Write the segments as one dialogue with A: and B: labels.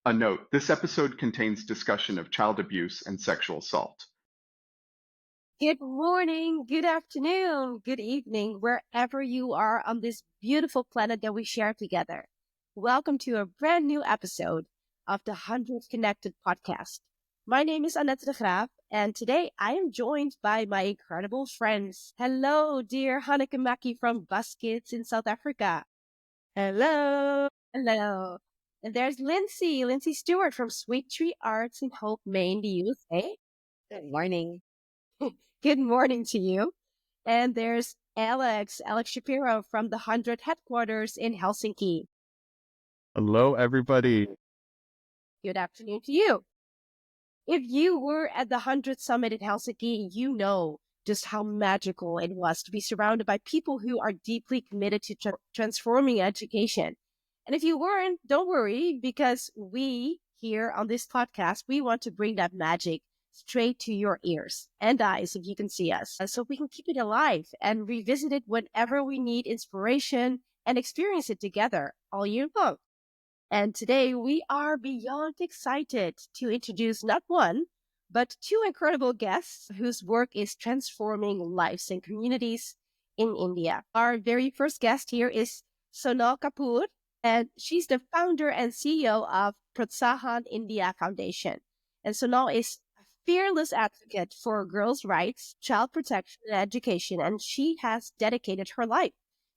A: A note, this episode contains discussion of child abuse and sexual assault.
B: Good morning, good afternoon, good evening, wherever you are on this beautiful planet that we share together. Welcome to a brand new episode of the 100 Connected podcast. My name is Annette de Graaf, and today I am joined by my incredible friends. Hello, dear Hanneke Mackie from Baskets in South Africa.
C: Hello.
B: Hello. And there's Lindsay Stewart from Sweet Tree Arts in Hope, Maine, the USA.
C: Good morning.
B: Good morning to you. And there's Alex Shapiro from the 100 headquarters in Helsinki.
D: Hello, everybody.
B: Good afternoon to you. If you were at the 100 Summit in Helsinki, you know just how magical it was to be surrounded by people who are deeply committed to transforming education. And if you weren't, don't worry, because we here on this podcast, we want to bring that magic straight to your ears and eyes, if you can see us, so we can keep it alive and revisit it whenever we need inspiration and experience it together all year long. And today we are beyond excited to introduce not one, but two incredible guests whose work is transforming lives and communities in India. Our very first guest here is Sonal Kapoor, and she's the founder and CEO of Protsahan India Foundation. And Sonal is a fearless advocate for girls' rights, child protection, and education, and she has dedicated her life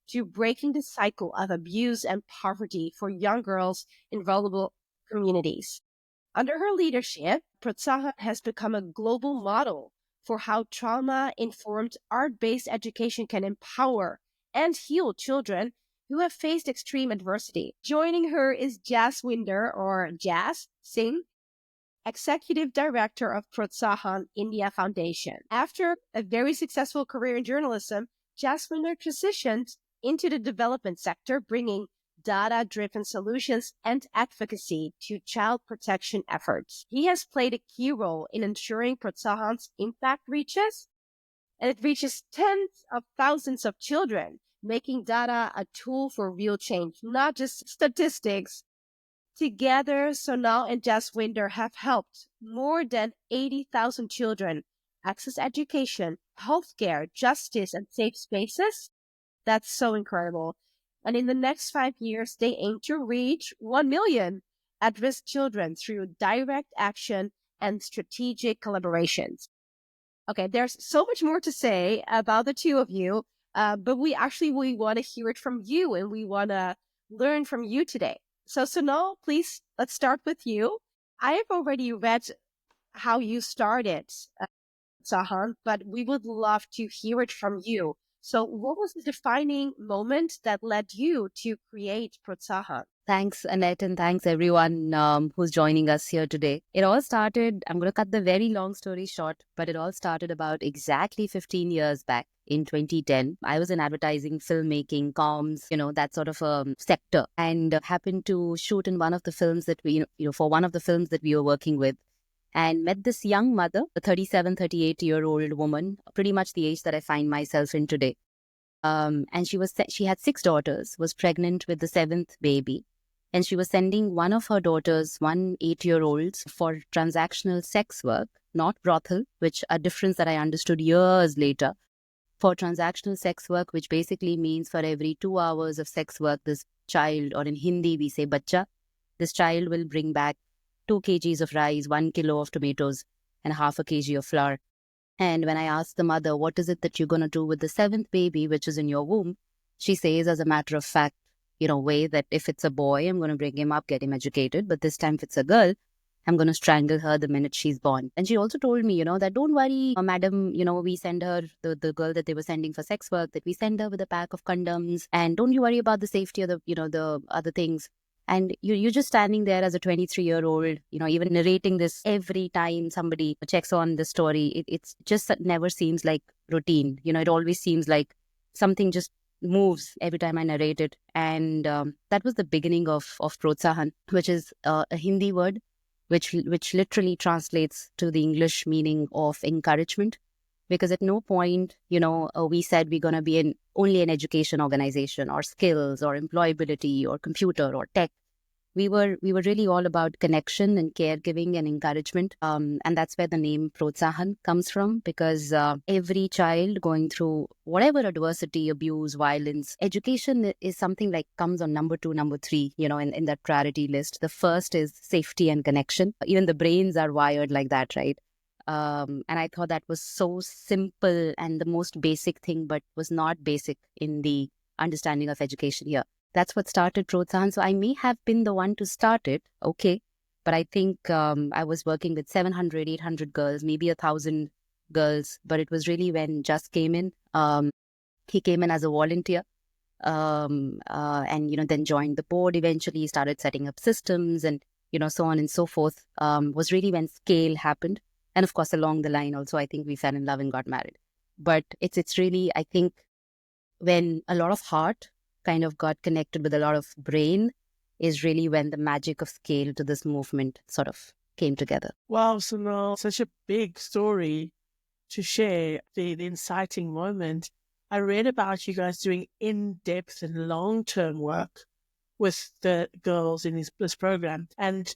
B: to breaking the cycle of abuse and poverty for young girls in vulnerable communities. Under her leadership, Protsahan has become a global model for how trauma-informed, art-based education can empower and heal children who have faced extreme adversity. Joining her is Jaswinder, or Jas Singh, Executive Director of Protsahan India Foundation. After a very successful career in journalism, Jaswinder transitioned into the development sector, bringing data-driven solutions and advocacy to child protection efforts. He has played a key role in ensuring Protsahan's impact reaches, and it reaches tens of thousands of children, making data a tool for real change, not just statistics. Together, Sonal and Jaswinder have helped more than 80,000 children access education, healthcare, justice, and safe spaces. That's so incredible. And in the next 5 years, they aim to reach 1 million at-risk children through direct action and strategic collaborations. Okay, there's so much more to say about the two of you, but we want to hear it from you, and we want to learn from you today. So Sonal, please, let's start with you. I have already read how you started Sahan, but we would love to hear it from you. So what was the defining moment that led you to create Protsahan?
C: Thanks, Annette, and thanks everyone who's joining us here today. It all started, I'm going to cut the very long story short, but it all started about exactly 15 years back in 2010. I was in advertising, filmmaking, comms, that sort of sector, and happened to shoot in one of the films that for one of the films that we were working with, and met this young mother, a 37, 38-year-old woman, pretty much the age that I find myself in today. And she had 6 daughters, was pregnant with the 7th baby. And she was sending one of her daughters, one 8-year-old, for transactional sex work, not brothel, which a difference that I understood years later. For transactional sex work, which basically means for every 2 hours of sex work, this child, or in Hindi we say bacha, this child will bring back 2 kgs of rice, 1 kilo of tomatoes, and half a kg of flour. And when I asked the mother, what is it that you're going to do with the 7th baby, which is in your womb? She says, as a matter of fact, way that if it's a boy, I'm going to bring him up, get him educated. But this time, if it's a girl, I'm going to strangle her the minute she's born. And she also told me, that don't worry, madam, we send her, the girl that they were sending for sex work, that we send her with a pack of condoms. And don't you worry about the safety of the other things. And you're just standing there as a 23-year-old, even narrating this every time somebody checks on the story. It's just never seems like routine. It always seems like something just moves every time I narrate it. And that was the beginning of Protsahan, which is a Hindi word, which literally translates to the English meaning of encouragement. Because at no point, we said we're going to be only an education organization or skills or employability or computer or tech. we were really all about connection and caregiving and encouragement. And that's where the name Protsahan comes from, because every child going through whatever adversity, abuse, violence, education is something like comes on number 2, number 3, in that priority list. The first is safety and connection. Even the brains are wired like that, right? And I thought that was so simple and the most basic thing, but was not basic in the understanding of education here. That's what started Protsahan. So I may have been the one to start it, okay. But I think I was working with 700, 800 girls, maybe 1,000 girls. But it was really when Just came in. He came in as a volunteer and, then joined the board eventually, started setting up systems and, so on and so forth. Was really when scale happened. And of course, along the line also, I think we fell in love and got married. But it's really, I think, when a lot of heart kind of got connected with a lot of brain is really when the magic of scale to this movement sort of came together.
E: Wow, Sonal, such a big story to share, the inciting moment. I read about you guys doing in-depth and long-term work with the girls in this program. And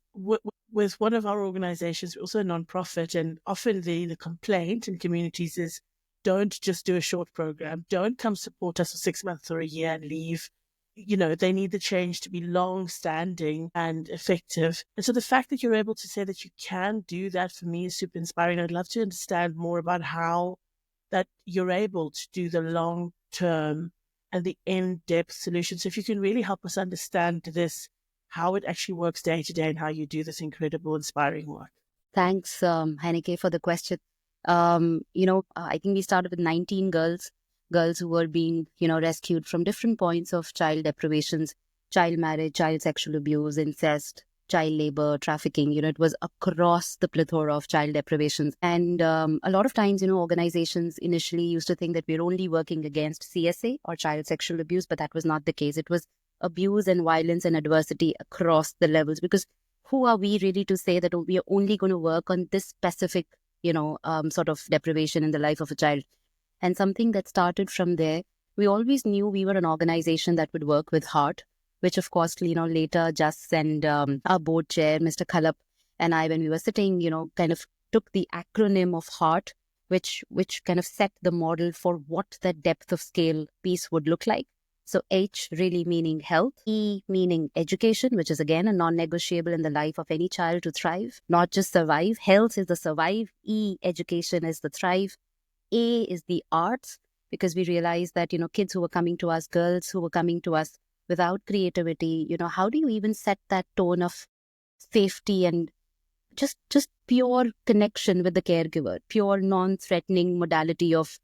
E: with one of our organizations, also a nonprofit, and often the complaint in communities is, don't just do a short program. Don't come support us for 6 months or a year and leave. They need the change to be long-standing and effective. And so the fact that you're able to say that you can do that, for me, is super inspiring. I'd love to understand more about how that you're able to do the long-term and the in-depth solutions. So if you can really help us understand this, how it actually works day to day and how you do this incredible, inspiring work.
C: Thanks, Heineke, for the question. I think we started with 19 girls who were being, rescued from different points of child deprivations, child marriage, child sexual abuse, incest, child labor, trafficking. It was across the plethora of child deprivations. And a lot of times, organizations initially used to think that we're only working against CSA or child sexual abuse, but that was not the case. It was abuse and violence and adversity across the levels, because who are we really to say that we are only going to work on this specific sort of deprivation in the life of a child? And something that started from there, we always knew we were an organization that would work with heart, which of course, later Just and our board chair, Mr. Khalap, and I, when we were sitting, kind of took the acronym of heart, which kind of set the model for what the depth of scale piece would look like. So H really meaning health, E meaning education, which is again a non-negotiable in the life of any child to thrive, not just survive. Health is the survive, E education is the thrive, A is the arts, because we realized that, kids who were coming to us, girls who were coming to us without creativity, how do you even set that tone of safety and just pure connection with the caregiver, pure non-threatening modality of,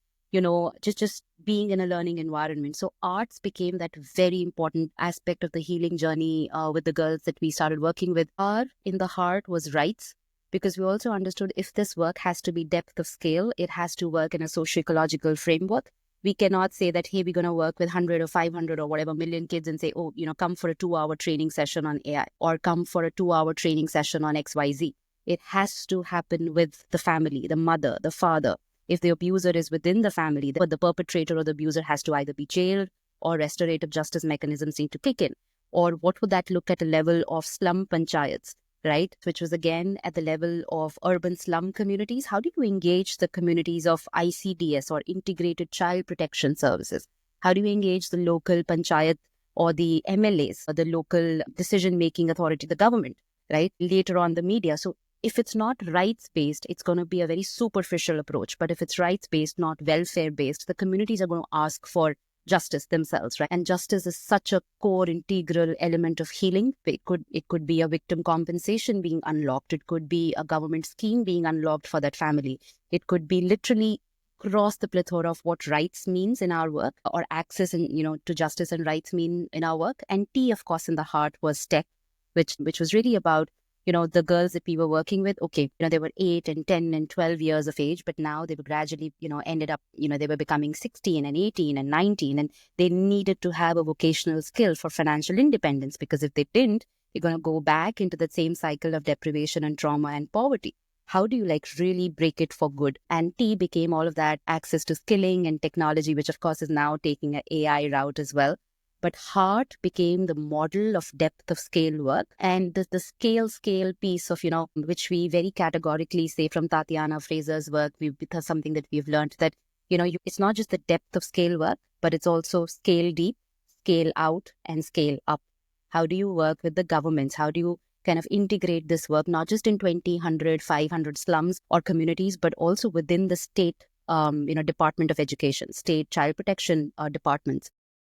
C: just being in a learning environment. So arts became that very important aspect of the healing journey with the girls that we started working with. R in the heart was rights, because we also understood if this work has to be depth of scale, it has to work in a socio-ecological framework. We cannot say that, hey, we're going to work with 100 or 500 or whatever million kids and say, oh, come for a 2-hour training session on AI or come for a 2-hour training session on XYZ. It has to happen with the family, the mother, the father. If the abuser is within the family, the perpetrator or the abuser has to either be jailed or restorative justice mechanisms need to kick in. Or what would that look at a level of slum panchayats, right? Which was again at the level of urban slum communities. How do you engage the communities of ICDS or Integrated Child Protection Services? How do you engage the local panchayat or the MLAs or the local decision-making authority, the government, right? Later on the media. So if it's not rights-based, it's going to be a very superficial approach. But if it's rights-based, not welfare-based, the communities are going to ask for justice themselves, right? And justice is such a core integral element of healing. It could be a victim compensation being unlocked. It could be a government scheme being unlocked for that family. It could be literally cross the plethora of what rights means in our work, or access and to justice and rights mean in our work. And T, of course, in the heart was tech, which was really about the girls that we were working with. Okay, they were 8 and 10 and 12 years of age, but now they were gradually, ended up, they were becoming 16 and 18 and 19, and they needed to have a vocational skill for financial independence, because if they didn't, you're going to go back into the same cycle of deprivation and trauma and poverty. How do you really break it for good? And T became all of that, access to skilling and technology, which of course is now taking an AI route as well. But heart became the model of depth of scale work. And the scale piece of, which we very categorically say from Tatiana Fraser's work, that's something that we've learned that, it's not just the depth of scale work, but it's also scale deep, scale out, and scale up. How do you work with the governments? How do you kind of integrate this work, not just in 20, 100, 500 slums or communities, but also within the state, Department of Education, state child protection departments.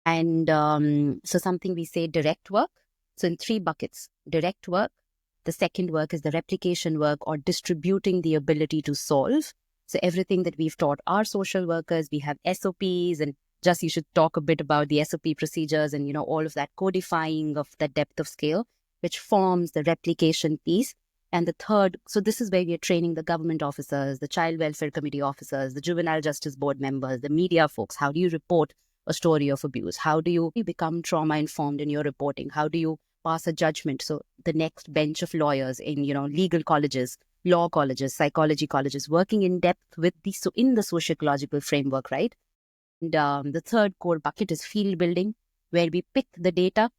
C: And so something we say direct work. So in 3 buckets, direct work. The second work is the replication work or distributing the ability to solve. So everything that we've taught our social workers, we have SOPs, and just you should talk a bit about the SOP procedures and, all of that codifying of that depth of scale, which forms the replication piece. And the third, so this is where we are training the government officers, the child welfare committee officers, the juvenile justice board members, the media folks. How do you report a story of abuse? How do you become trauma informed in your reporting? How do you pass a judgment? So the next bench of lawyers in, legal colleges, law colleges, psychology colleges, working in depth with in the sociological framework, right? And the third core bucket is field building, where we pick the data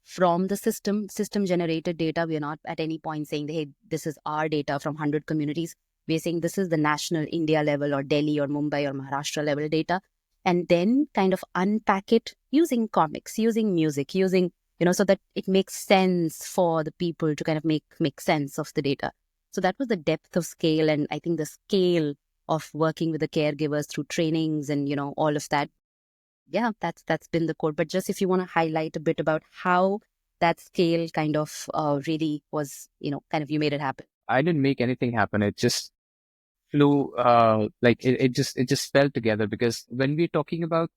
C: from the system generated data. We are not at any point saying, hey, this is our data from 100 communities. We are saying this is the national India level or Delhi or Mumbai or Maharashtra level data. And then kind of unpack it using comics, using music, using, so that it makes sense for the people to kind of make sense of the data. So that was the depth of scale. And I think the scale of working with the caregivers through trainings and, all of that. Yeah, that's been the core. But just if you want to highlight a bit about how that scale kind of really was, kind of you made it happen.
F: I didn't make anything happen. It just flew, it just fell together, because when we're talking about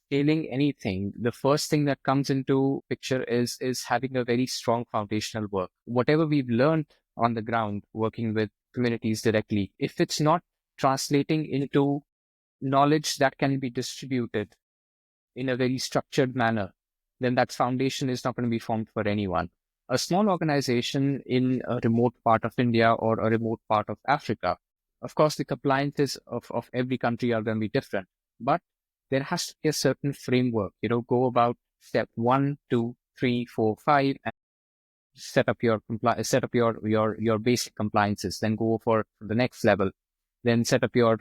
F: scaling anything, the first thing that comes into picture is having a very strong foundational work. Whatever we've learned on the ground, working with communities directly, if it's not translating into knowledge that can be distributed in a very structured manner, then that foundation is not going to be formed for anyone. A small organization in a remote part of India or a remote part of Africa, of course, the compliances of every country are going to be different, but there has to be a certain framework, go about step 1, 2, 3, 4, 5, and set up your basic compliances, then go for the next level, then set up your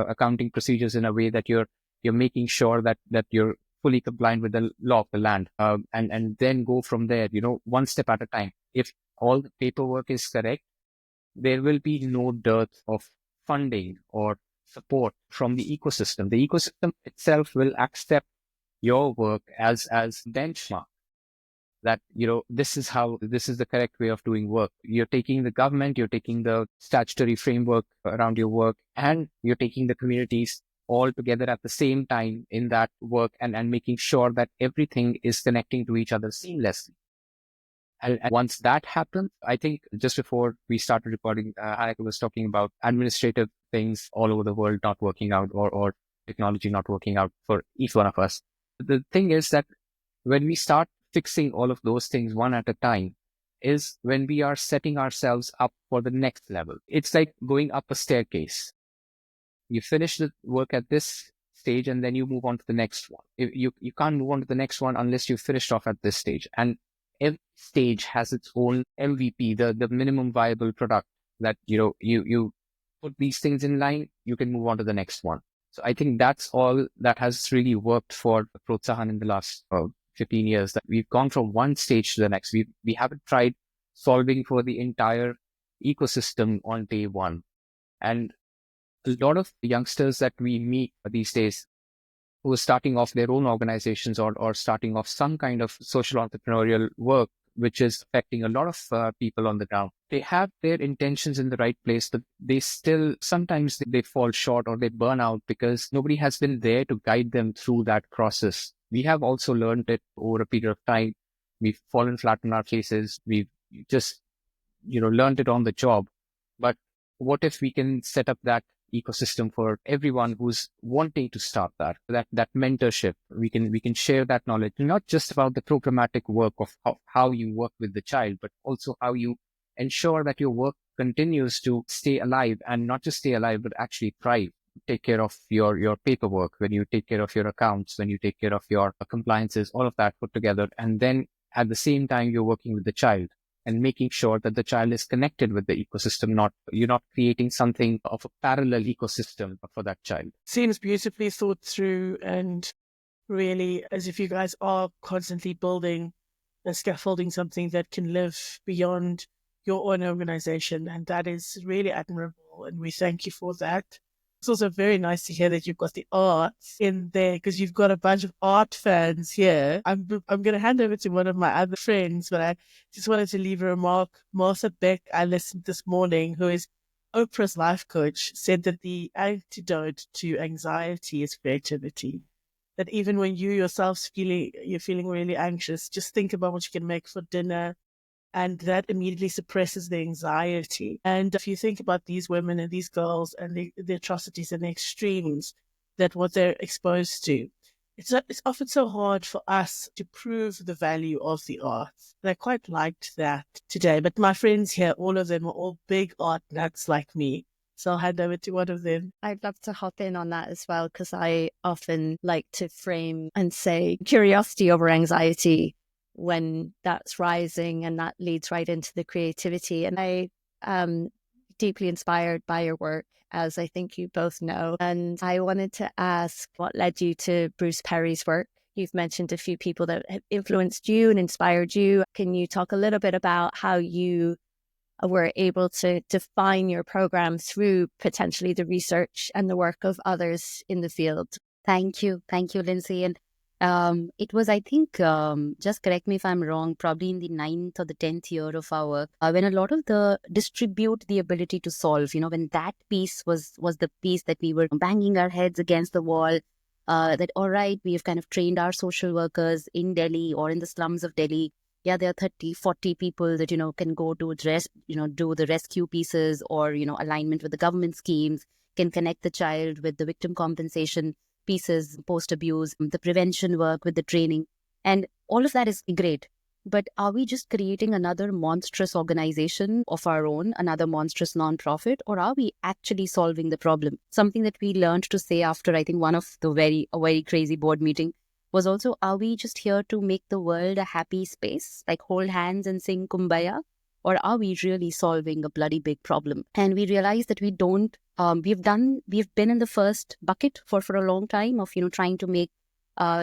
F: accounting procedures in a way that you're making sure that you're fully compliant with the law of the land, and then go from there, one step at a time. If all the paperwork is correct, there will be no dearth of funding or support from the ecosystem. The ecosystem itself will accept your work as benchmark, that, this is the correct way of doing work. You're taking the government, you're taking the statutory framework around your work, and you're taking the communities all together at the same time in that work, and making sure that everything is connecting to each other seamlessly. And once that happens, I think just before we started recording, Hayek was talking about administrative things all over the world not working out, or technology not working out for each one of us. The thing is that when we start fixing all of those things one at a time is when we are setting ourselves up for the next level. It's like going up a staircase. You finish the work at this stage and then you move on to the next one. You can't move on to the next one unless you've finished off at this stage. And every stage has its own MVP, the minimum viable product, that, you put these things in line, you can move on to the next one. So I think that's all that has really worked for Protsahan in the last 15 years, that we've gone from one stage to the next. We haven't tried solving for the entire ecosystem on day one. And a lot of youngsters that we meet these days who are starting off their own organizations or starting off some kind of social entrepreneurial work, which is affecting a lot of people on the ground, they have their intentions in the right place, but they still, sometimes they fall short or they burn out because nobody has been there to guide them through that process. We have also learned it over a period of time. We've fallen flat on our faces. We've just, learned it on the job. But what if we can set up that ecosystem for everyone who's wanting to start that mentorship? We can share that knowledge, not just about the programmatic work of how you work with the child, but also how you ensure that your work continues to stay alive, and not just stay alive, but actually thrive. take care of your paperwork, when you take care of your accounts, when you take care of your compliances, all of that put together. And then at the same time, you're working with the child and making sure that the child is connected with the ecosystem, you're not creating something of a parallel ecosystem for that child.
E: Seems beautifully thought through, and really as if you guys are constantly building and scaffolding something that can live beyond your own organization. And that is really admirable. And we thank you for that. It's also very nice to hear that you've got the arts in there, because you've got a bunch of art fans here. I'm going to hand over to one of my other friends, but I just wanted to leave a remark. Martha Beck, I listened this morning, who is Oprah's life coach, said that the antidote to anxiety is creativity. That even when you yourself you're feeling really anxious, just think about what you can make for dinner, and that immediately suppresses the anxiety. And if you think about these women and these girls and the atrocities and the extremes that what they're exposed to, it's often so hard for us to prove the value of the arts. And I quite liked that today. But my friends here, all of them are all big art nuts like me. So I'll hand over to one of them.
C: I'd love to hop in on that as well, because I often like to frame and say curiosity over anxiety when that's rising, and that leads right into the creativity. And I am deeply inspired by your work, as I think you both know. And I wanted to ask what led you to Bruce Perry's work. You've mentioned a few people that have influenced you and inspired you. Can you talk a little bit about how you were able to define your program through potentially the research and the work of others in the field? Thank you, Lindsay. And it was, I think, just correct me if I'm wrong, probably in the 9th or the 10th year of our work, when a lot of the distribute the ability to solve, when that piece was the piece that we were banging our heads against the wall, that, all right, we have kind of trained our social workers in Delhi or in the slums of Delhi. Yeah, there are 30, 40 people that, can go to do the rescue pieces or, alignment with the government schemes, can connect the child with the victim compensation pieces, post-abuse, the prevention work with the training. And all of that is great. But are we just creating another monstrous organization of our own, another monstrous nonprofit, or are we actually solving the problem? Something that we learned to say after, I think, one of a very crazy board meeting was also, are we just here to make the world a happy space, like hold hands and sing Kumbaya? Or are we really solving a bloody big problem? And we realized that we don't, we've been in the first bucket for a long time of, trying to make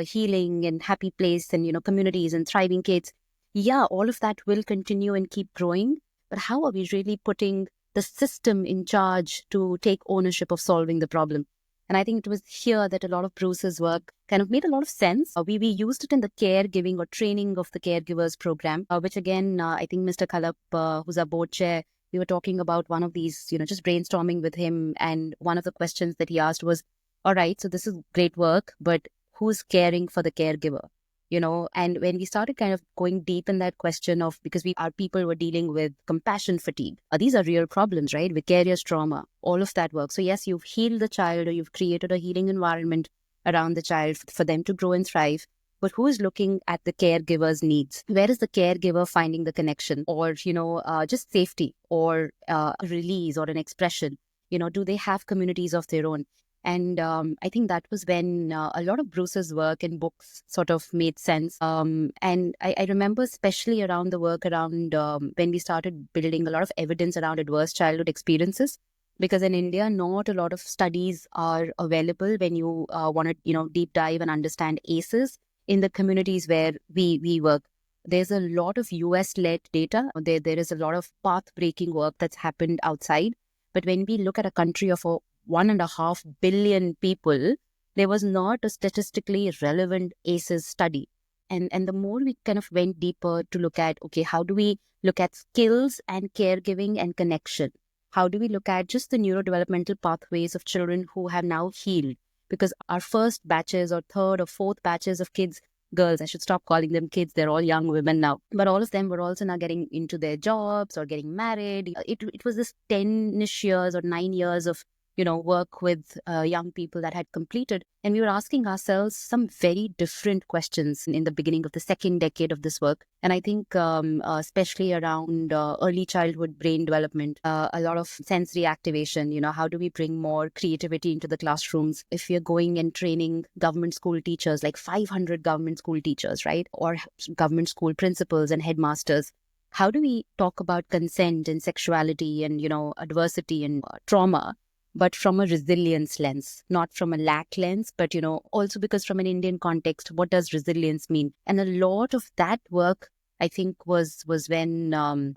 C: healing and happy place and, communities and thriving kids. Yeah, all of that will continue and keep growing. But how are we really putting the system in charge to take ownership of solving the problem? And I think it was here that a lot of Bruce's work kind of made a lot of sense. We used it in the caregiving or training of the caregivers program, which again, I think Mr. Kalap, who's our board chair, we were talking about one of these, just brainstorming with him. And one of the questions that he asked was, all right, so this is great work, but who's caring for the caregiver? And when we started kind of going deep in that question of, because our people were dealing with compassion fatigue. These are real problems, right? Vicarious trauma, all of that work. So yes, you've healed the child or you've created a healing environment around the child for them to grow and thrive. But who is looking at the caregiver's needs? Where is the caregiver finding the connection or, just safety or a release or an expression? Do they have communities of their own? And I think that was when a lot of Bruce's work and books sort of made sense. And I remember especially around the work around when we started building a lot of evidence around adverse childhood experiences. Because in India, not a lot of studies are available when you want to, deep dive and understand ACEs in the communities where we work. There's a lot of US-led data. There is a lot of path-breaking work that's happened outside. But when we look at a country of 1.5 billion people, there was not a statistically relevant ACEs study. And the more we kind of went deeper to look at, okay, how do we look at skills and caregiving and connection? How do we look at just the neurodevelopmental pathways of children who have now healed? Because our first batches or third or fourth batches of kids, girls, I should stop calling them kids, they're all young women now. But all of them were also now getting into their jobs or getting married. It was this 10-ish years or 9 years of work with young people that had completed. And we were asking ourselves some very different questions in the beginning of the second decade of this work. And I think especially around early childhood brain development, a lot of sensory activation, how do we bring more creativity into the classrooms? If we are going and training government school teachers, like 500 government school teachers, right? Or government school principals and headmasters, how do we talk about consent and sexuality and, adversity and trauma, but from a resilience lens, not from a lack lens, but, also because from an Indian context, what does resilience mean? And a lot of that work, I think, was when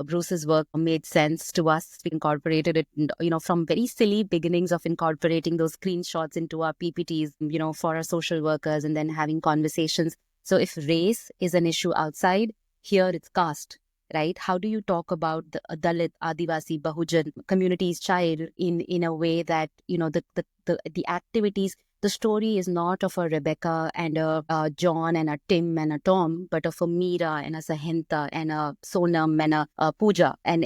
C: Bruce's work made sense to us. We incorporated it, from very silly beginnings of incorporating those screenshots into our PPTs, for our social workers, and then having conversations. So if race is an issue outside, here it's caste. Right? How do you talk about the Dalit, Adivasi, Bahujan community's child in a way that, the activities, the story is not of a Rebecca and a John and a Tim and a Tom, but of a Meera and a Sahenta and a Sonam and a Pooja. And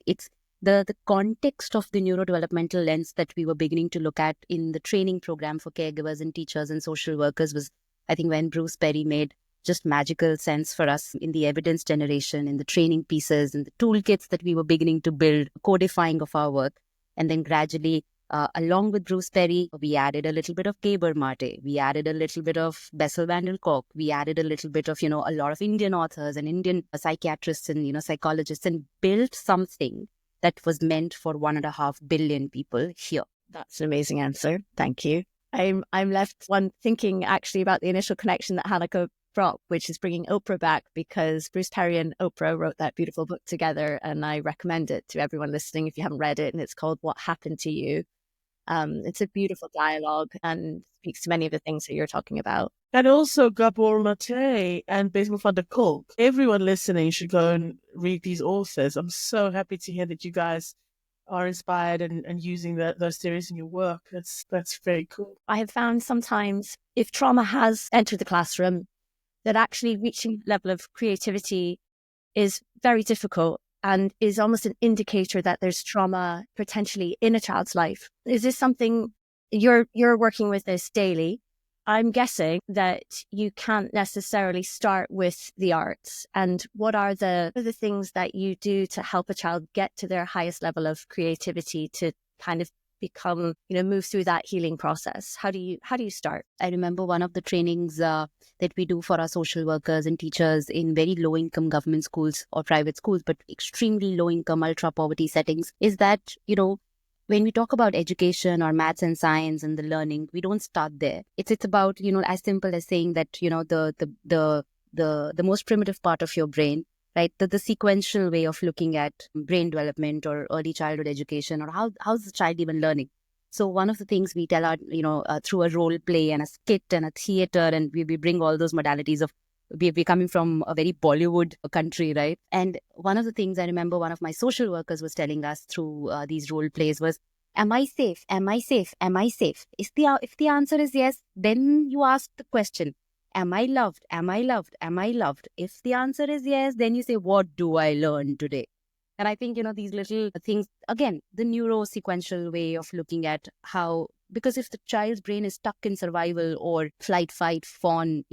C: it's the context of the neurodevelopmental lens that we were beginning to look at in the training program for caregivers and teachers and social workers was, I think, when Bruce Perry made just magical sense for us in the evidence generation, in the training pieces, and the toolkits that we were beginning to build, codifying of our work. And then gradually, along with Bruce Perry, we added a little bit of Gabor Mate. We added a little bit of Bessel van der Kolk. We added a little bit of, a lot of Indian authors and Indian psychiatrists and, psychologists, and built something that was meant for 1.5 billion people here.
G: That's an amazing answer. Thank you. I'm left thinking actually about the initial connection that Hanneke brought, which is bringing Oprah back, because Bruce Perry and Oprah wrote that beautiful book together, and I recommend it to everyone listening if you haven't read it, and it's called What Happened to You. It's a beautiful dialogue and speaks to many of the things that you're talking about.
E: And also Gabor Mate and Bessel van der Kolk. Everyone listening should go and read these authors. I'm so happy to hear that you guys are inspired and using those theories in your work. That's very cool.
G: I have found sometimes if trauma has entered the classroom, that actually reaching a level of creativity is very difficult and is almost an indicator that there's trauma potentially in a child's life. Is this something you're working with this daily? I'm guessing that you can't necessarily start with the arts. And what are the things that you do to help a child get to their highest level of creativity to kind of become, move through that healing process? How do you start?
C: I remember one of the trainings that we do for our social workers and teachers in very low income government schools or private schools, but extremely low income, ultra poverty settings, is that, when we talk about education or maths and science and the learning, we don't start there. It's about, as simple as saying that, the most primitive part of your brain, right? The sequential way of looking at brain development or early childhood education, or how's the child even learning? So one of the things we tell our, through a role play and a skit and a theater, and we bring all those modalities of, we're coming from a very Bollywood country, right? And one of the things I remember one of my social workers was telling us through these role plays was, am I safe? Am I safe? Am I safe? If the answer is yes, then you ask the question, am I loved? Am I loved? Am I loved? If the answer is yes, then you say, what do I learn today? And I think, these little things, again, the neuro-sequential way of looking at how, because if the child's brain is stuck in survival or flight, fight, fawn,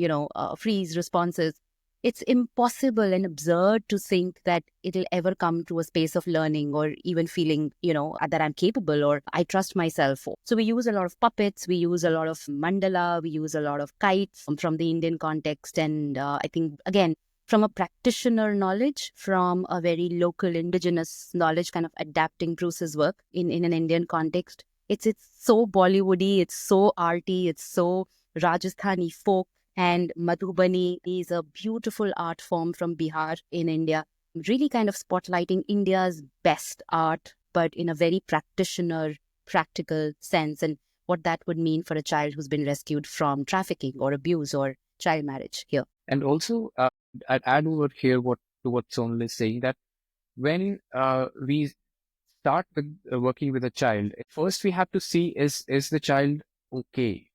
C: freeze responses, it's impossible and absurd to think that it'll ever come to a space of learning or even feeling, that I'm capable or I trust myself. So we use a lot of puppets, we use a lot of mandala, we use a lot of kites from the Indian context. And I think, again, from a practitioner knowledge, from a very local indigenous knowledge, kind of adapting Bruce's work in an Indian context. It's so Bollywoody, it's so arty, it's so Rajasthani folk. And Madhubani is a beautiful art form from Bihar in India, really kind of spotlighting India's best art, but in a very practitioner, practical sense, and what that would mean for a child who's been rescued from trafficking or abuse or child marriage here.
F: And also, I'd add over here to what Sonal is saying, that when we start with working with a child, first we have to see, is the child okay?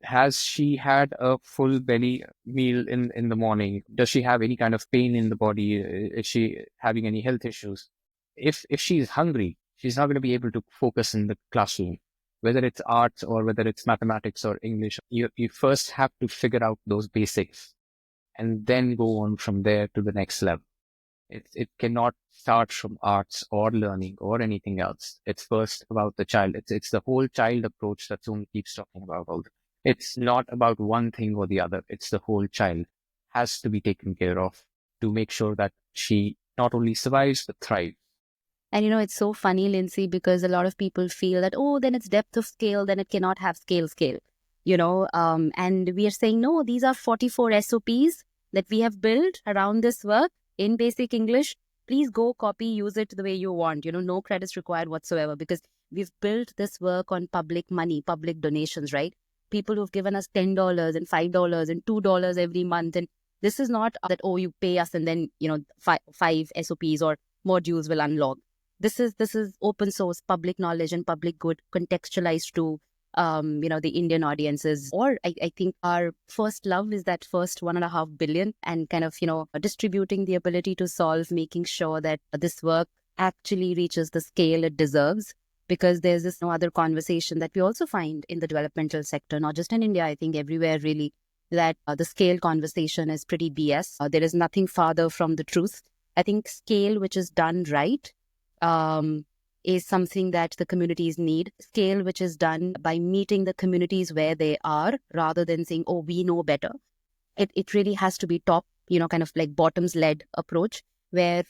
F: Has she had a full belly meal in the morning? Does she have any kind of pain in the body? Is she having any health issues? If she is hungry, she's not going to be able to focus in the classroom. whether it's arts or whether it's mathematics or English, you first have to figure out those basics and then go on from there to the next level. It cannot start from arts or learning or anything else. It's first about the child. It's the whole child approach that Sonal keeps talking about all the time. It's not about one thing or the other. It's the whole child has to be taken care of to make sure that she not only survives but thrives.
C: And it's so funny, Lindsay, because a lot of people feel that, oh, then it's depth of scale, then it cannot have scale. And we are saying, no, these are 44 SOPs that we have built around this work in basic English. Please go copy, use it the way you want. No credits required whatsoever, because we've built this work on public money, public donations, right? People who've given us $10 and $5 and $2 every month. And this is not that, oh, you pay us and then, five SOPs or modules will unlock. This is open source, public knowledge and public good contextualized to, the Indian audiences. Or I think our first love is that first 1.5 billion and kind of, distributing the ability to solve, making sure that this work actually reaches the scale it deserves. Because there's this no other conversation that we also find in the developmental sector, not just in India, I think everywhere really, that the scale conversation is pretty BS. There is nothing farther from the truth. I think scale which is done right is something that the communities need. Scale which is done by meeting the communities where they are, rather than saying, oh, we know better. It really has to be top, kind of like bottoms-led approach, where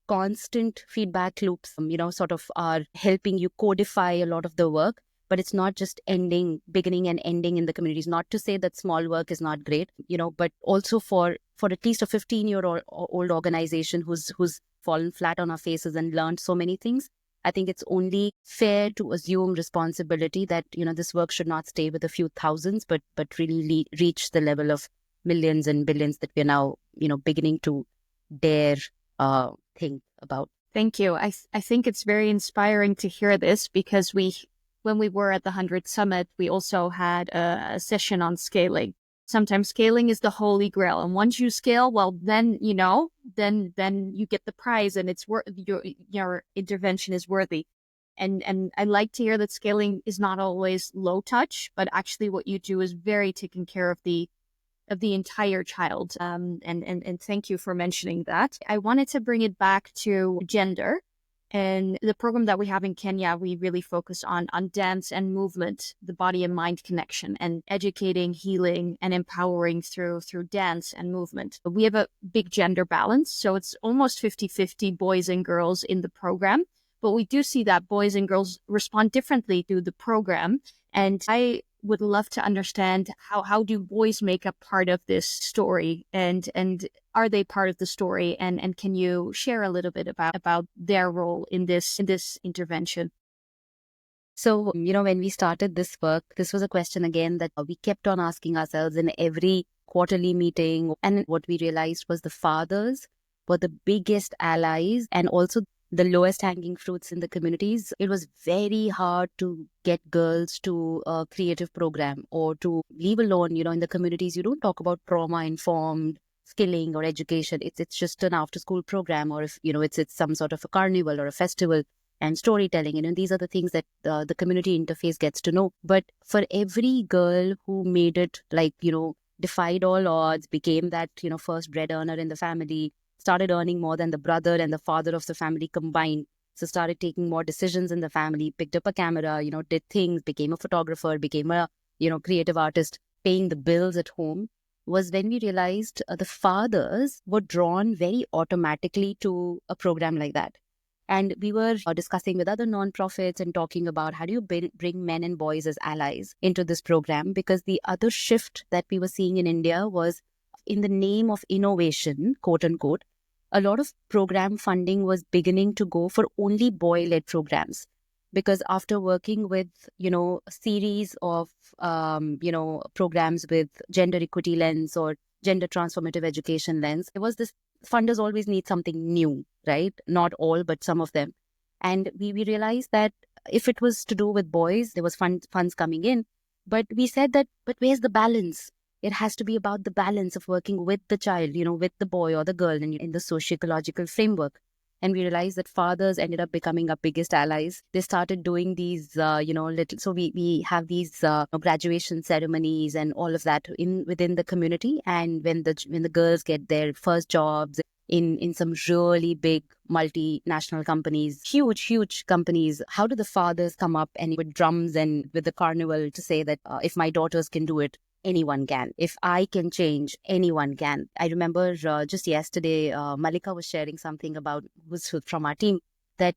C: constant feedback loops, sort of are helping you codify a lot of the work. But it's not just beginning and ending in the communities. Not to say that small work is not great, but also for at least a 15-year-old organization who's fallen flat on our faces and learned so many things, I think it's only fair to assume responsibility that, this work should not stay with a few thousands, but really reach the level of millions and billions that we're now, beginning to dare think about.
H: Thank you. I think it's very inspiring to hear this, because when we were at the 100 Summit, we also had a session on scaling. Sometimes scaling is the holy grail, and once you scale, well, then then you get the prize, and it's your intervention is worthy. And I like to hear that scaling is not always low touch, but actually what you do is very taking care of the entire child. And thank you for mentioning that. I wanted to bring it back to gender. And the program that we have in Kenya, we really focus on dance and movement, the body and mind connection, and educating, healing, and empowering through dance and movement. We have a big gender balance, so it's almost 50-50 boys and girls in the program. But we do see that boys and girls respond differently to the program. And I would love to understand how do boys make up part of this story, and are they part of the story, and can you share a little bit about their role in this intervention?
C: So, when we started this work, this was a question again that we kept on asking ourselves in every quarterly meeting. And what we realized was the fathers were the biggest allies and also the lowest hanging fruits in the communities. It was very hard to get girls to a creative program, or to leave alone, in the communities, you don't talk about trauma-informed skilling or education. It's just an after-school program, or if, it's some sort of a carnival or a festival and storytelling. These are the things that the community interface gets to know. But for every girl who made it, defied all odds, became that, first bread earner in the family, started earning more than the brother and the father of the family combined. So started taking more decisions in the family, picked up a camera, did things, became a photographer, became a, creative artist, paying the bills at home, was when we realized the fathers were drawn very automatically to a program like that. And we were discussing with other nonprofits and talking about how do you bring men and boys as allies into this program, because the other shift that we were seeing in India was, in the name of innovation, quote unquote, a lot of program funding was beginning to go for only boy-led programs. Because after working with, a series of, programs with gender equity lens or gender transformative education lens, there was this, funders always need something new, right? Not all, but some of them. And we realized that if it was to do with boys, there was funds coming in. But we said that, but where's the balance? It has to be about the balance of working with the child, with the boy or the girl in the socio-ecological framework. And we realized that fathers ended up becoming our biggest allies. They started doing these, little. So we have these graduation ceremonies and all of that within the community. And when the girls get their first jobs in some really big multinational companies, huge companies, how do the fathers come up and with drums and with the carnival to say that if my daughters can do it, anyone can. If I can change, anyone can. I remember just yesterday, Malika was sharing something about, was from our team, that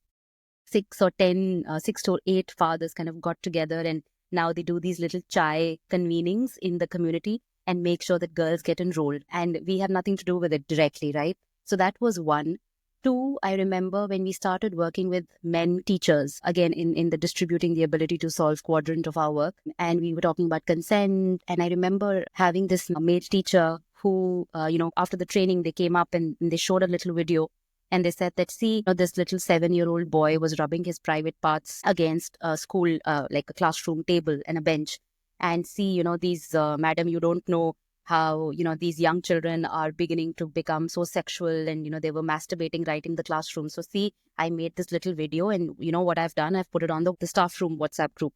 C: 6 to 8 fathers kind of got together, and now they do these little chai convenings in the community and make sure that girls get enrolled. And we have nothing to do with it directly, right? So that was one. Two, I remember when we started working with men teachers, again, in the distributing the ability to solve quadrant of our work, and we were talking about consent. And I remember having this male teacher who, after the training, they came up and they showed a little video. And they said that, see, this little 7-year-old boy was rubbing his private parts against a school, like a classroom table and a bench. And see, these, madam, you don't know how, these young children are beginning to become so sexual, and, they were masturbating right in the classroom. So see, I made this little video, and what I've done, I've put it on the staff room WhatsApp group.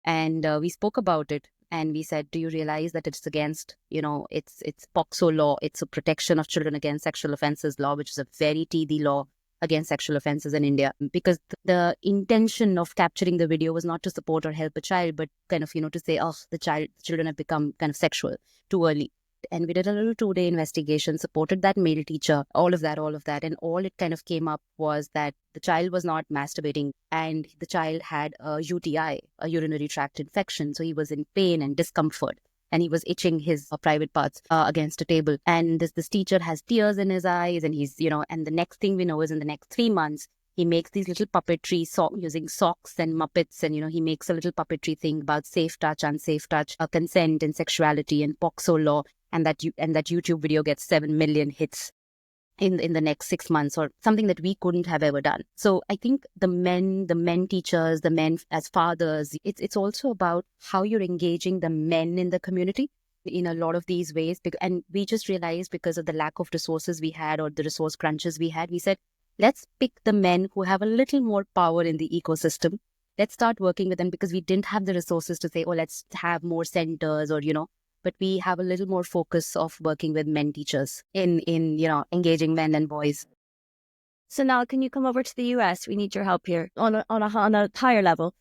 C: And we spoke about it. And we said, do you realize that it's against, it's POCSO law. It's a protection of children against sexual offences law, which is a very TD law against sexual offences in India. Because the intention of capturing the video was not to support or help a child, but kind of, to say, oh, the children have become kind of sexual too early. And we did a little 2-day investigation, supported that male teacher, all of that. And all it kind of came up was that the child was not masturbating, and the child had a UTI, a urinary tract infection. So he was in pain and discomfort, and he was itching his private parts against a table. And this teacher has tears in his eyes, and he's, and the next thing we know is in the next 3 months, he makes these little puppetry using socks and Muppets. And, he makes a little puppetry thing about safe touch, unsafe touch, consent and sexuality and POCSO law. And that YouTube video gets 7 million hits in the next 6 months, or something that we couldn't have ever done. So I think the men teachers, the men as fathers, it's also about how you're engaging the men in the community in a lot of these ways. And we just realized, because of the lack of resources we had, or the resource crunches we had, we said, let's pick the men who have a little more power in the ecosystem. Let's start working with them, because we didn't have the resources to say, oh, let's have more centers, or, but we have a little more focus of working with men teachers in engaging men and boys.
G: Sonal, can you come over to the US? We need your help here on a higher level.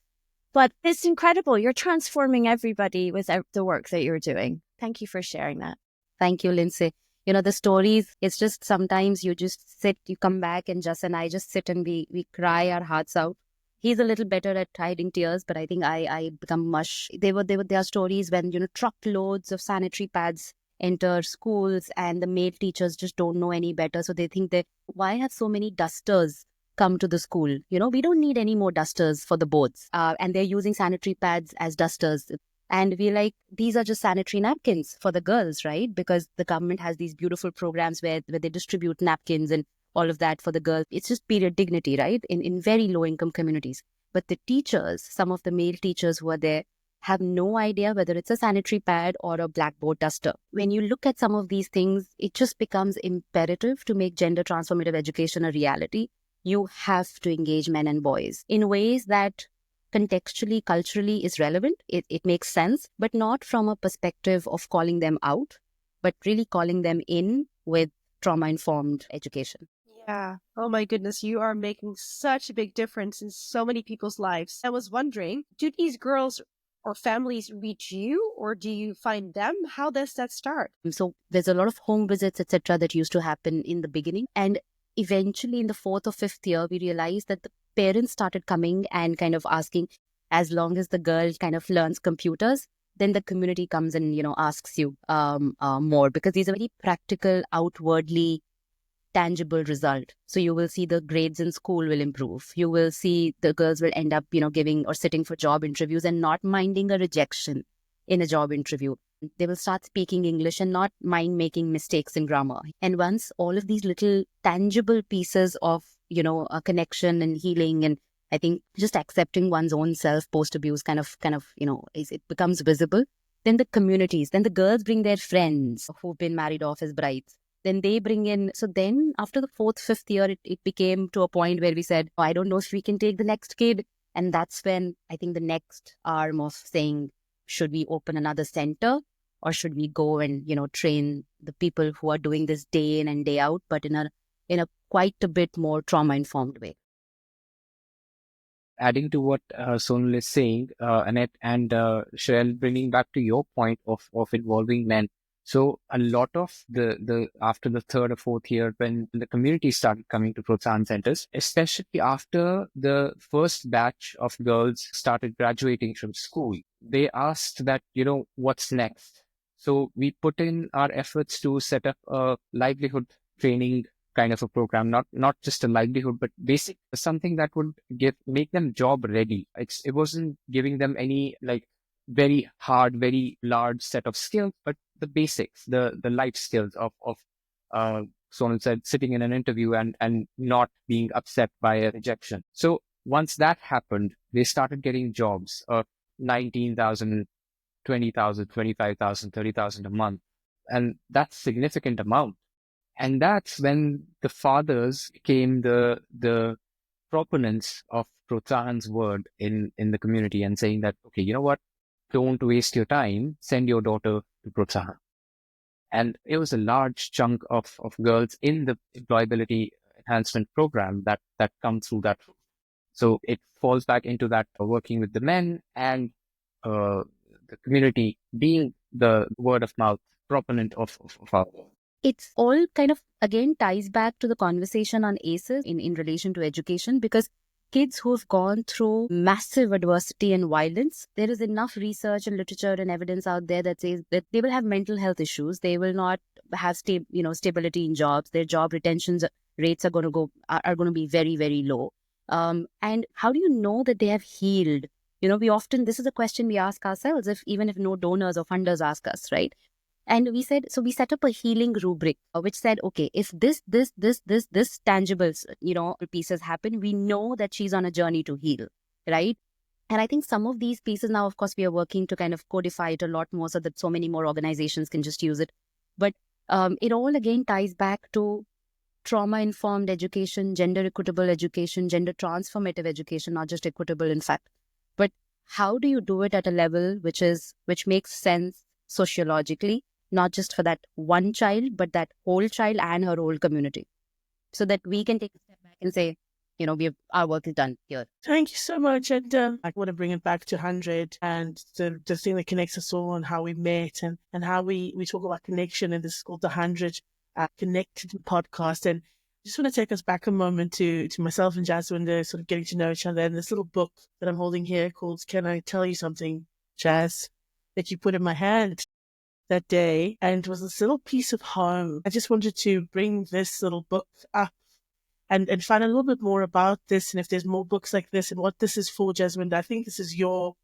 G: But it's incredible. You're transforming everybody with the work that you're doing. Thank you for sharing that.
C: Thank you, Lindsay. The stories, it's just sometimes you just sit, you come back, and Jas and I just sit and we cry our hearts out. He's a little better at hiding tears, but I think I become mush. There are stories when, truckloads of sanitary pads enter schools, and the male teachers just don't know any better. So they think that, why have so many dusters come to the school? We don't need any more dusters for the boards. And they're using sanitary pads as dusters. And we're like, these are just sanitary napkins for the girls, right? Because the government has these beautiful programs where they distribute napkins and all of that for the girls. It's just period dignity, right? In very low income communities. But the teachers, some of the male teachers who are there, have no idea whether it's a sanitary pad or a blackboard duster. When you look at some of these things, it just becomes imperative to make gender transformative education a reality. You have to engage men and boys in ways that contextually, culturally is relevant. It makes sense, but not from a perspective of calling them out, but really calling them in with trauma-informed education.
B: Yeah. Oh my goodness, you are making such a big difference in so many people's lives. I was wondering, do these girls or families reach you, or do you find them? How does that start?
C: So there's a lot of home visits, etc., that used to happen in the beginning. And eventually in the 4th or 5th year, we realized that the parents started coming and kind of asking, as long as the girl kind of learns computers, then the community comes and, asks you more, because these are very practical, outwardly tangible result. So you will see the grades in school will improve. You will see the girls will end up, giving or sitting for job interviews and not minding a rejection in a job interview. They will start speaking English and not mind making mistakes in grammar. And once all of these little tangible pieces of, a connection and healing, and I think just accepting one's own self post-abuse kind of, it becomes visible. Then the communities, then the girls bring their friends who've been married off as brides. Then they bring in. So then after the fourth, fifth year, it became to a point where we said, I don't know if we can take the next kid. And that's when I think the next arm of saying, should we open another center or should we go and, train the people who are doing this day in and day out, but in a quite a bit more trauma-informed way.
F: Adding to what Sonal is saying, Annette and Shrel, bringing back to your point of involving men. So a lot of the after the third or fourth year, when the community started coming to Protsahan centers, especially after the first batch of girls started graduating from school, they asked that, what's next? So we put in our efforts to set up a livelihood training kind of a program, not just a livelihood, but basic, something that would make them job ready. It wasn't giving them any like very hard, very large set of skills, but the basics, the life skills of Sonal said, sitting in an interview and not being upset by a rejection. So once that happened, they started getting jobs of 19,000, 20,000, 25,000, 30,000 a month. And that's a significant amount. And that's when the fathers became the proponents of Protsahan's word in the community and saying that, okay, you know what? Don't waste your time. Send your daughter to Protsahan. And it was a large chunk of girls in the employability enhancement program that come through that. So it falls back into that working with the men and the community being the word of mouth proponent of our work.
C: It's all kind of, again, ties back to the conversation on ACEs in relation to education, because kids who've gone through massive adversity and violence, there is enough research and literature and evidence out there that says that they will have mental health issues. They will not have stability in jobs. Their job retention rates are going to be very, very low. And how do you know that they have healed? This is a question we ask ourselves, even if no donors or funders ask us, right? And we set up a healing rubric, which said, okay, if this tangibles, pieces happen, we know that she's on a journey to heal, right? And I think some of these pieces now, of course, we are working to kind of codify it a lot more so that so many more organizations can just use it. But it all again ties back to trauma-informed education, gender equitable education, gender transformative education, not just equitable, in fact. But how do you do it at a level which makes sense sociologically? Not just for that one child, but that whole child and her whole community, so that we can take a step back and say, our work is done here.
E: Thank you so much. And I want to bring it back to 100 and the thing that connects us all and how we met and how we talk about connection. And this is called the 100 Connected podcast. And I just want to take us back a moment to myself and Jaswinder sort of getting to know each other. And this little book that I'm holding here called Can I Tell You Something, Jazz, that you put in my hand that day, and it was this little piece of home. I just wanted to bring this little book up and find a little bit more about this, and if there's more books like this and what this is for, Jaswinder. I think this is your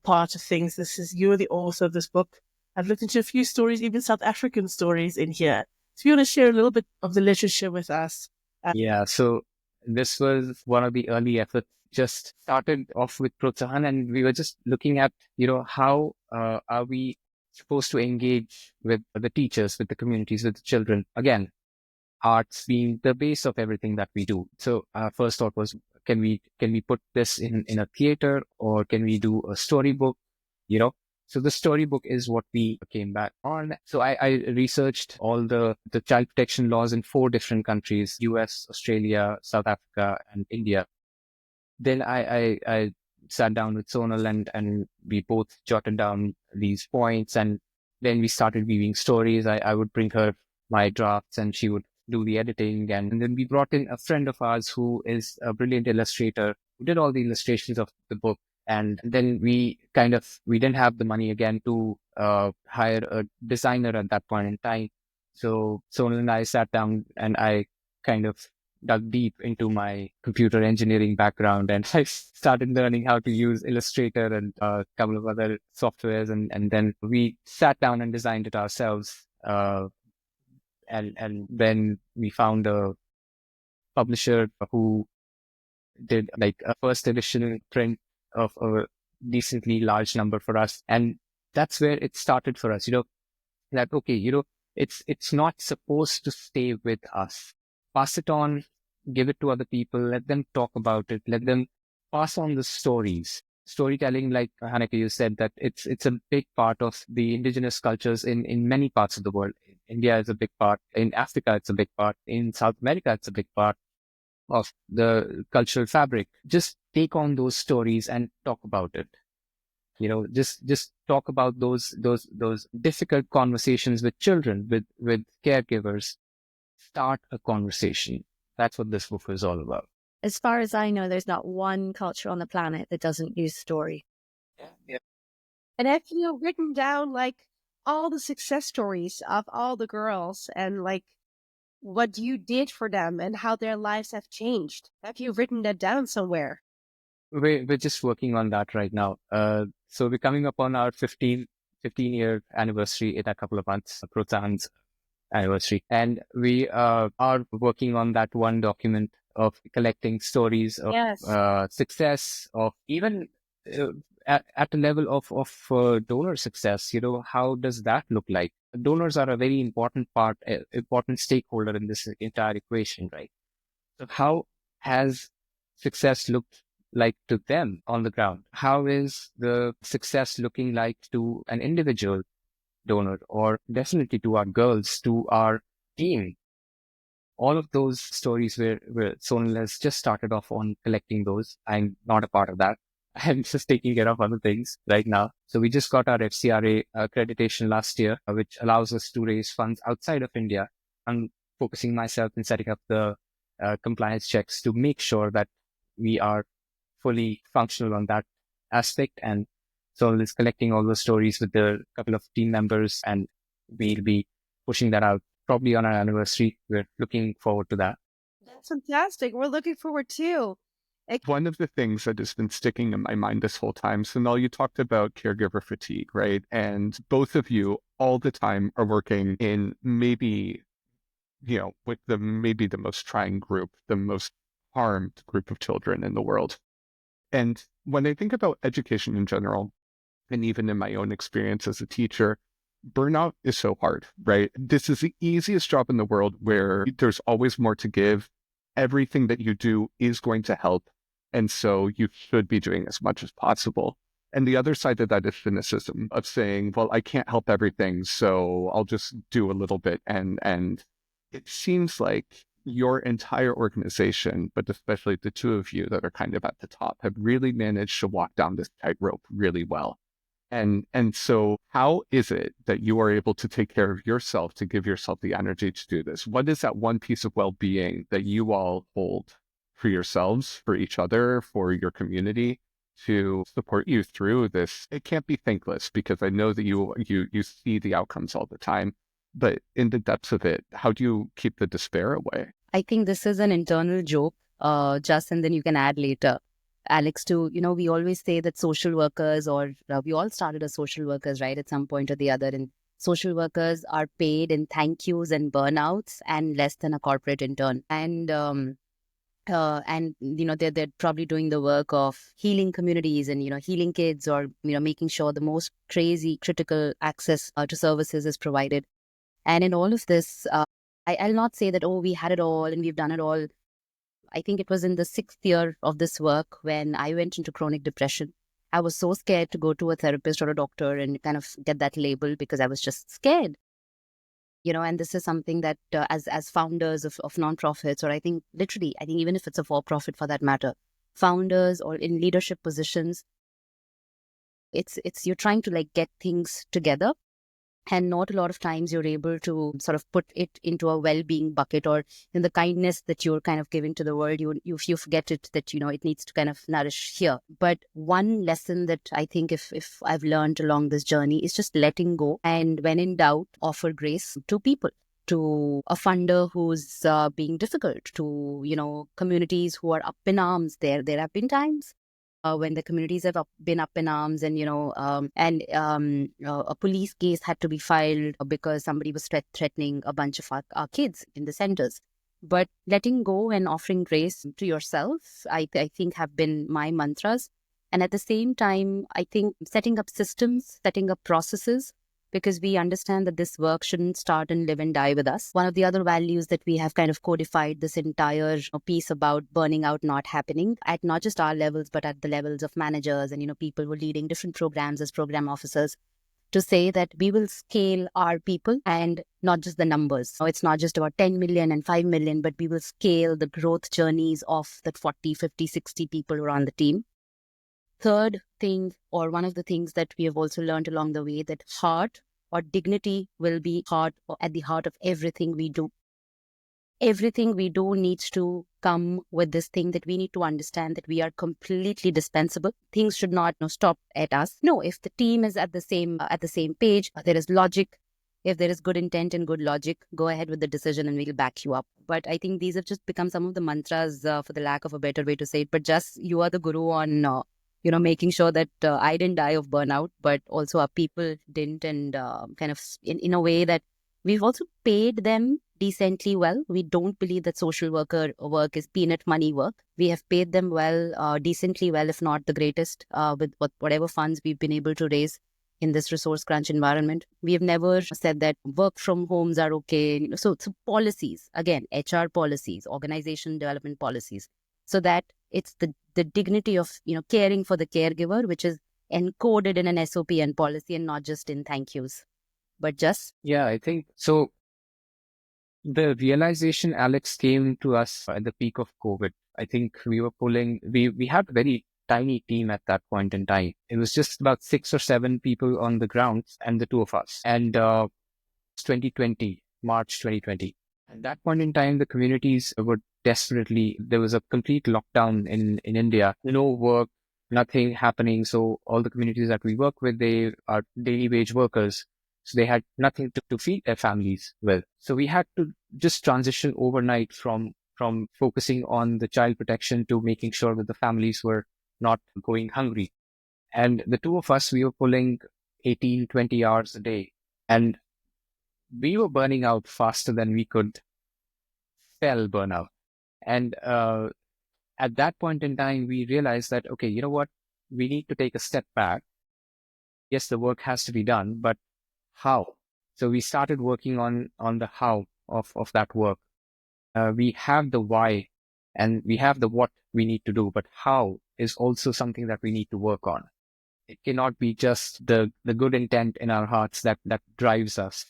E: part of things. You're the author of this book. I've looked into a few stories, even South African stories in here. So if you want to share a little bit of the literature with us.
F: Yeah, so this was one of the early efforts. Just started off with Protsahan, and we were just looking at, how are we supposed to engage with the teachers, with the communities, with the children. Again, arts being the base of everything that we do. So our first thought was, can we put this in a theater, or can we do a storybook? So the storybook is what we came back on. So I researched all the child protection laws in 4 different countries: US, Australia, South Africa, and India. Then I sat down with Sonal and we both jotted down these points, and then we started weaving stories. I would bring her my drafts and she would do the editing. And then we brought in a friend of ours who is a brilliant illustrator who did all the illustrations of the book. And then we didn't have the money again to hire a designer at that point in time. So Sonal and I sat down and I kind of dug deep into my computer engineering background, and I started learning how to use Illustrator and a couple of other softwares. And then we sat down and designed it ourselves. And then we found a publisher who did like a first edition print of a decently large number for us. And that's where it started for us, that, okay, It's not supposed to stay with us. Pass it on, give it to other people, let them talk about it, let them pass on the stories. Storytelling, like Hanneke, you said, that it's a big part of the indigenous cultures in many parts of the world. India is a big part. In Africa, it's a big part. In South America, it's a big part of the cultural fabric. Just take on those stories and talk about it. Just talk about those difficult conversations with children, with caregivers. Start a conversation. That's what this book is all about.
G: As far as I know, there's not one culture on the planet that doesn't use story.
F: Yeah.
B: And have you written down like all the success stories of all the girls and like what you did for them and how their lives have changed? Have you written that down somewhere?
F: We're just working on that right now. So we're coming up on our 15-year anniversary in a couple of months, Protsahan's anniversary. And we are working on that one document of collecting stories of
B: Yes.
F: success, of even at the level of donor success. How does that look like? Donors are a very important stakeholder in this entire equation, right? So how has success looked like to them on the ground? How is the success looking like to an individual donor, or definitely to our girls, to our team? All of those stories where Sonal has just started off on collecting those. I'm not a part of that. I'm just taking care of other things right now. So we just got our FCRA accreditation last year, which allows us to raise funds outside of India. I'm focusing myself in setting up the compliance checks to make sure that we are fully functional on that aspect. And Sonal is collecting all those stories with a couple of team members, and we'll be pushing that out probably on our anniversary. We're looking forward to that.
B: That's fantastic. We're looking forward too.
A: One of the things that has been sticking in my mind this whole time, Sonal, you talked about caregiver fatigue, right? And both of you all the time are working in maybe, with maybe the most trying group, the most harmed group of children in the world. And when I think about education in general, and even in my own experience as a teacher, burnout is so hard, right? This is the easiest job in the world where there's always more to give. Everything that you do is going to help. And so you should be doing as much as possible. And the other side of that is cynicism of saying, well, I can't help everything, so I'll just do a little bit. And it seems like your entire organization, but especially the two of you that are kind of at the top, have really managed to walk down this tightrope really well. And so how is it that you are able to take care of yourself, to give yourself the energy to do this? What is that one piece of well-being that you all hold for yourselves, for each other, for your community, to support you through this? It can't be thankless, because I know that you see the outcomes all the time, but in the depths of it, how do you keep the despair away?
C: I think this is an internal joke, just, and then you can add later, Alex, to, we always say that social workers, or we all started as social workers, right, at some point or the other. And social workers are paid in thank yous and burnouts and less than a corporate intern. And they're probably doing the work of healing communities and, healing kids, or, making sure the most crazy critical access to services is provided. And in all of this, I'll not say that, we had it all and we've done it all. I think it was in the 6th year of this work when I went into chronic depression. I was so scared to go to a therapist or a doctor and kind of get that label, because I was just scared. And this is something that as founders of nonprofits, or I think even if it's a for-profit for that matter, founders or in leadership positions, it's you're trying to like get things together. And not a lot of times you're able to sort of put it into a well-being bucket, or in the kindness that you're kind of giving to the world, you forget it, that, it needs to kind of nourish here. But one lesson that I think if I've learned along this journey is just letting go. And when in doubt, offer grace to people, to a funder who's being difficult, to, communities who are up in arms. There have been times when the communities have been up in arms, and a police case had to be filed because somebody was threatening a bunch of our kids in the centers. But letting go and offering grace to yourself, I think have been my mantras. And at the same time, I think setting up systems, setting up processes because we understand that this work shouldn't start and live and die with us. One of the other values that we have kind of codified this entire piece about burning out not happening at not just our levels, but at the levels of managers and, people who are leading different programs as program officers, to say that we will scale our people and not just the numbers. So it's not just about 10 million and 5 million, but we will scale the growth journeys of that 40, 50, 60 people who are on the team. Third thing, or one of the things that we have also learned along the way, that heart or dignity will be at the heart of everything we do. Everything we do needs to come with this thing that we need to understand that we are completely dispensable. Things should not stop at us. No, if the team is at the same page, there is logic. If there is good intent and good logic, go ahead with the decision and we'll back you up. But I think these have just become some of the mantras, for the lack of a better way to say it. But just you are the guru on making sure that I didn't die of burnout, but also our people didn't, and kind of in a way that we've also paid them decently well. We don't believe that social worker work is peanut money work. We have paid them well, decently well, if not the greatest, with whatever funds we've been able to raise in this resource crunch environment. We have never said that work from homes are okay. So policies, again, HR policies, organization development policies, so that it's the dignity of caring for the caregiver, which is encoded in an SOP and policy, and not just in thank yous, but just
F: I think so. The realization, Alex, came to us at the peak of COVID. I think we had a very tiny team at that point in time. It was just about 6 or 7 people on the ground and the two of us. And 2020, March 2020. At that point in time, the communities were there was a complete lockdown in India. No work, nothing happening. So all the communities that we work with, they are daily wage workers. So they had nothing to feed their families with. So we had to just transition overnight from focusing on the child protection to making sure that the families were not going hungry. And the two of us, we were pulling 18, 20 hours a day. And we were burning out faster than we could spell burnout. And at that point in time, we realized that, okay, you know what? We need to take a step back. Yes, the work has to be done, but how? So we started working on the how of that work. We have the why and we have the what we need to do, but how is also something that we need to work on. It cannot be just the good intent in our hearts that drives us.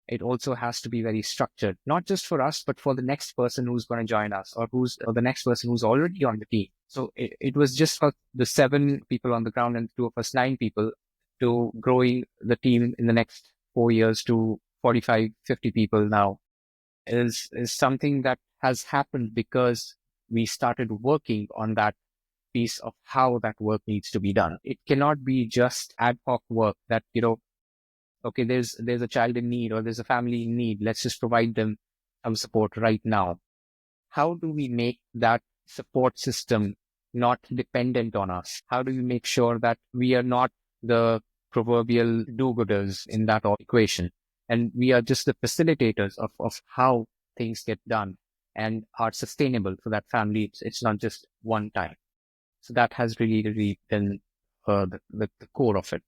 F: It also has to be very structured, not just for us, but for the next person who's going to join us or the next person who's already on the team. So it was just for the 7 people on the ground and 2 of us, 9 people, to growing the team in the next 4 years to 45, 50 people now is something that has happened because we started working on that piece of how that work needs to be done. It cannot be just ad hoc work that, okay, there's a child in need or there's a family in need. Let's just provide them some support right now. How do we make that support system not dependent on us? How do we make sure that we are not the proverbial do-gooders in that equation, and we are just the facilitators of how things get done and are sustainable for that family? It's not just one time. So that has really been the core of it.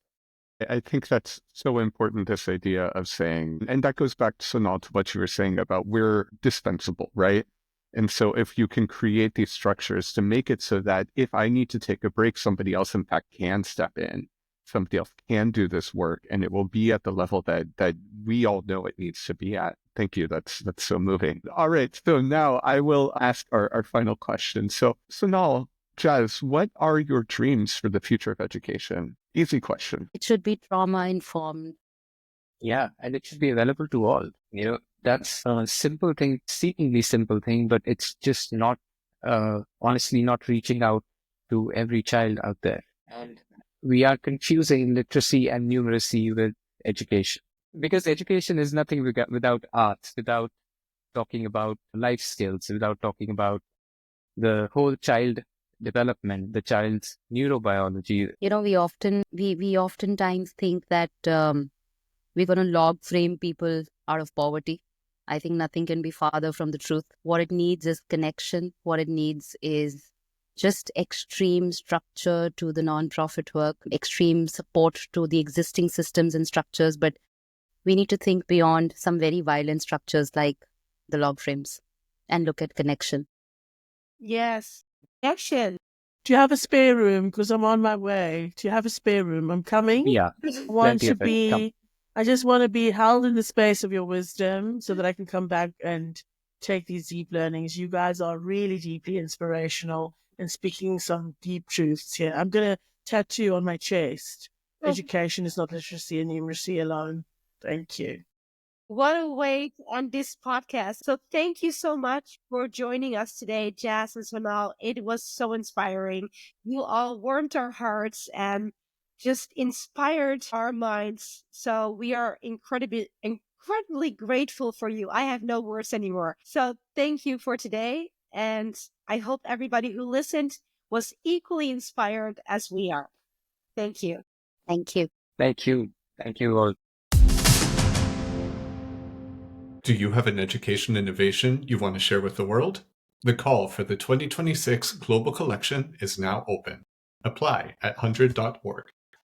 A: I think that's so important, this idea of saying, and that goes back, Sonal, to what you were saying about we're dispensable, right? And so if you can create these structures to make it so that if I need to take a break, somebody else in fact can step in, somebody else can do this work, and it will be at the level that we all know it needs to be at. Thank you. That's so moving. All right. So now I will ask our final question. So Sonal, Jas, what are your dreams for the future of education? Easy question.
C: it should be trauma informed.
F: Yeah, and it should be available to all. That's a simple thing, seemingly simple thing, but it's just not, honestly, not reaching out to every child out there. And we are confusing literacy and numeracy with education, because education is nothing without art, without talking about life skills, without talking about the whole child development, the child's neurobiology.
C: We oftentimes think that we're going to log frame people out of poverty. I think nothing can be farther from the truth. What it needs is connection. What it needs is just extreme structure to the non-profit work, extreme support to the existing systems and structures, but we need to think beyond some very violent structures like the log frames and look at connection.
B: Yes. Action.
E: Do you have a spare room? Because I'm on my way. Do you have a spare room? I'm coming.
F: Yeah, plenty of it. Come.
E: I just want to be held in the space of your wisdom so that I can come back and take these deep learnings. You guys are really deeply inspirational and speaking some deep truths here. I'm going to tattoo on my chest. Education is not literacy and numeracy alone. Thank you.
B: What a way to end this podcast. So thank you so much for joining us today, Jas and Sonal. It was so inspiring. You all warmed our hearts and just inspired our minds. So we are incredibly grateful for you. I have no words anymore. So thank you for today. And I hope everybody who listened was equally inspired as we are. Thank you.
C: Thank you.
F: Thank you. Thank you all.
A: Do you have an education innovation you want to share with the world? The call for the 2026 Global Collection is now open. Apply at 100.org.